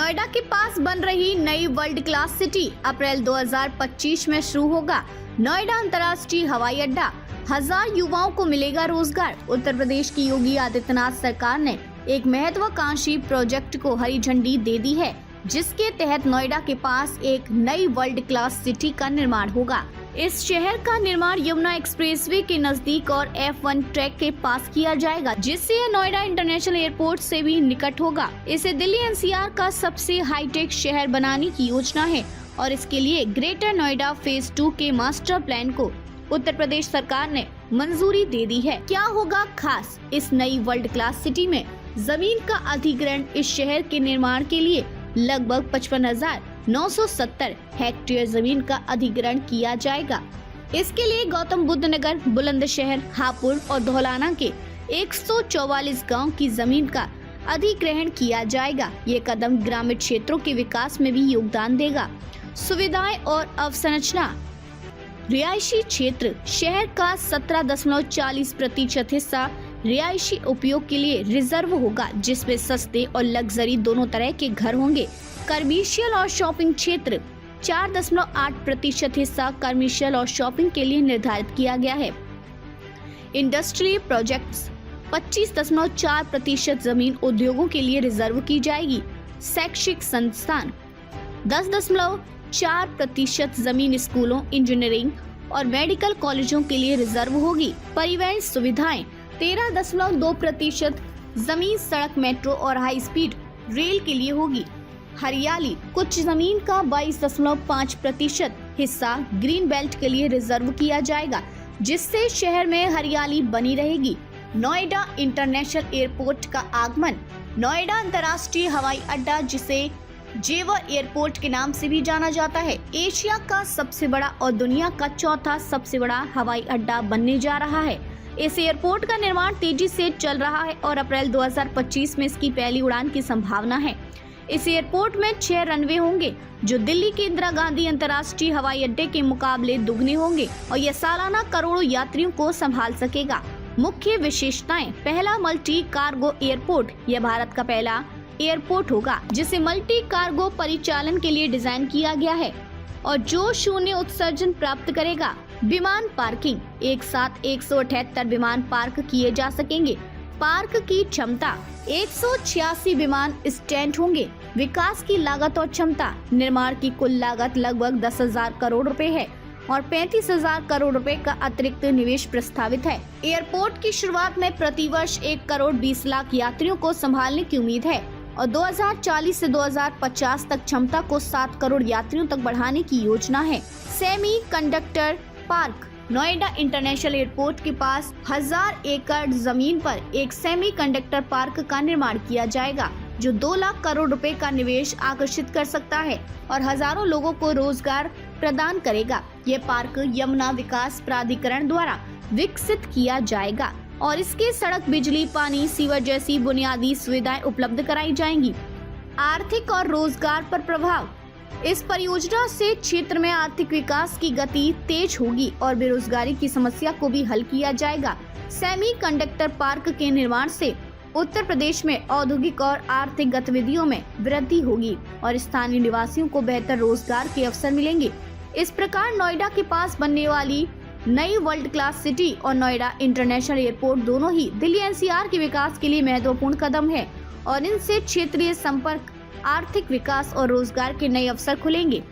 नोएडा के पास बन रही नई वर्ल्ड क्लास सिटी अप्रैल 2025 में शुरू होगा। नोएडा अंतर्राष्ट्रीय हवाई अड्डा, 1000 युवाओं को मिलेगा रोजगार। उत्तर प्रदेश की योगी आदित्यनाथ सरकार ने एक महत्वाकांक्षी प्रोजेक्ट को हरी झंडी दे दी है, जिसके तहत नोएडा के पास एक नई वर्ल्ड क्लास सिटी का निर्माण होगा। इस शहर का निर्माण यमुना एक्सप्रेसवे के नजदीक और F1 ट्रैक के पास किया जाएगा, जिससे यह नोएडा इंटरनेशनल एयरपोर्ट से भी निकट होगा। इसे दिल्ली NCR का सबसे हाईटेक शहर बनाने की योजना है और इसके लिए ग्रेटर नोएडा फेज 2 के मास्टर प्लान को उत्तर प्रदेश सरकार ने मंजूरी दे दी है। क्या होगा खास इस नई वर्ल्ड क्लास सिटी में? जमीन का अधिग्रहण इस शहर के निर्माण के लिए लगभग 55,970 हेक्टेयर जमीन का अधिग्रहण किया जाएगा। इसके लिए गौतम बुद्ध नगर, बुलंदशहर, हापुड़ और धौलाना के 144 गांव की जमीन का अधिग्रहण किया जाएगा। ये कदम ग्रामीण क्षेत्रों के विकास में भी योगदान देगा। सुविधाएं और अवसंरचना। रिहायशी क्षेत्र शहर का 17.40% हिस्सा रिहायशी उपयोग के लिए रिजर्व होगा, जिसमें सस्ते और लग्जरी दोनों तरह के घर होंगे। कमर्शियल और शॉपिंग क्षेत्र 4.8% हिस्सा कमर्शियल और शॉपिंग के लिए निर्धारित किया गया है। इंडस्ट्री प्रोजेक्ट्स 25.4% जमीन उद्योगों के लिए रिजर्व की जाएगी। शैक्षिक संस्थान 10.4% जमीन स्कूलों, इंजीनियरिंग और मेडिकल कॉलेजों के लिए रिजर्व होगी। परिवहन सुविधाएं 13.2% जमीन सड़क, मेट्रो और हाई स्पीड रेल के लिए होगी। हरियाली कुछ जमीन का 22.5% हिस्सा ग्रीन बेल्ट के लिए रिजर्व किया जाएगा, जिससे शहर में हरियाली बनी रहेगी। नोएडा इंटरनेशनल एयरपोर्ट का आगमन। नोएडा अंतर्राष्ट्रीय हवाई अड्डा, जिसे जेवर एयरपोर्ट के नाम से भी जाना जाता है, एशिया का सबसे बड़ा और दुनिया का चौथा सबसे बड़ा हवाई अड्डा बनने जा रहा है। इस एयरपोर्ट का निर्माण तेजी से चल रहा है और अप्रैल 2025 में इसकी पहली उड़ान की संभावना है। इस एयरपोर्ट में 6 रनवे होंगे, जो दिल्ली के इंदिरा गांधी अंतर्राष्ट्रीय हवाई अड्डे के मुकाबले दुगने होंगे और यह सालाना करोड़ों यात्रियों को संभाल सकेगा। मुख्य विशेषताएं। पहला, मल्टी कार्गो एयरपोर्ट। यह भारत का पहला एयरपोर्ट होगा जिसे मल्टी कार्गो परिचालन के लिए डिजाइन किया गया है और जो शून्य उत्सर्जन प्राप्त करेगा। विमान पार्किंग, एक साथ 178 विमान पार्क किए जा सकेंगे। पार्क की क्षमता 186 विमान स्टैंड होंगे। विकास की लागत और क्षमता। निर्माण की कुल लागत लगभग 10,000 करोड़ रुपए है और 35,000 करोड़ रुपए का अतिरिक्त निवेश प्रस्तावित है। एयरपोर्ट की शुरुआत में प्रतिवर्ष 1 करोड़ 20 लाख यात्रियों को संभालने की उम्मीद है और 2040 से 2050 तक क्षमता को 7 करोड़ यात्रियों तक बढ़ाने की योजना है। Semi conductor park. Noida international airport के पास 1000 एकड़ जमीन पर एक सेमी कंडक्टर पार्क का निर्माण किया जाएगा, जो 2 लाख करोड़ रुपए का निवेश आकर्षित कर सकता है और हजारों लोगों को रोजगार प्रदान करेगा। ये पार्क यमुना विकास प्राधिकरण द्वारा विकसित किया जाएगा और इसके सड़क, बिजली, पानी, सीवर जैसी बुनियादी सुविधाएं उपलब्ध कराई जाएंगी। आर्थिक और रोजगार पर प्रभाव। इस परियोजना से क्षेत्र में आर्थिक विकास की गति तेज होगी और बेरोजगारी की समस्या को भी हल किया जाएगा। सेमी कंडक्टर पार्क के निर्माण से उत्तर प्रदेश में औद्योगिक और आर्थिक गतिविधियों में वृद्धि होगी और स्थानीय निवासियों को बेहतर रोजगार के अवसर मिलेंगे। इस प्रकार नोएडा के पास बनने वाली नई वर्ल्ड क्लास सिटी और नोएडा इंटरनेशनल एयरपोर्ट दोनों ही दिल्ली NCR के विकास के लिए महत्वपूर्ण कदम है और इनसे क्षेत्रीय संपर्क, आर्थिक विकास और रोजगार के नए अवसर खुलेंगे।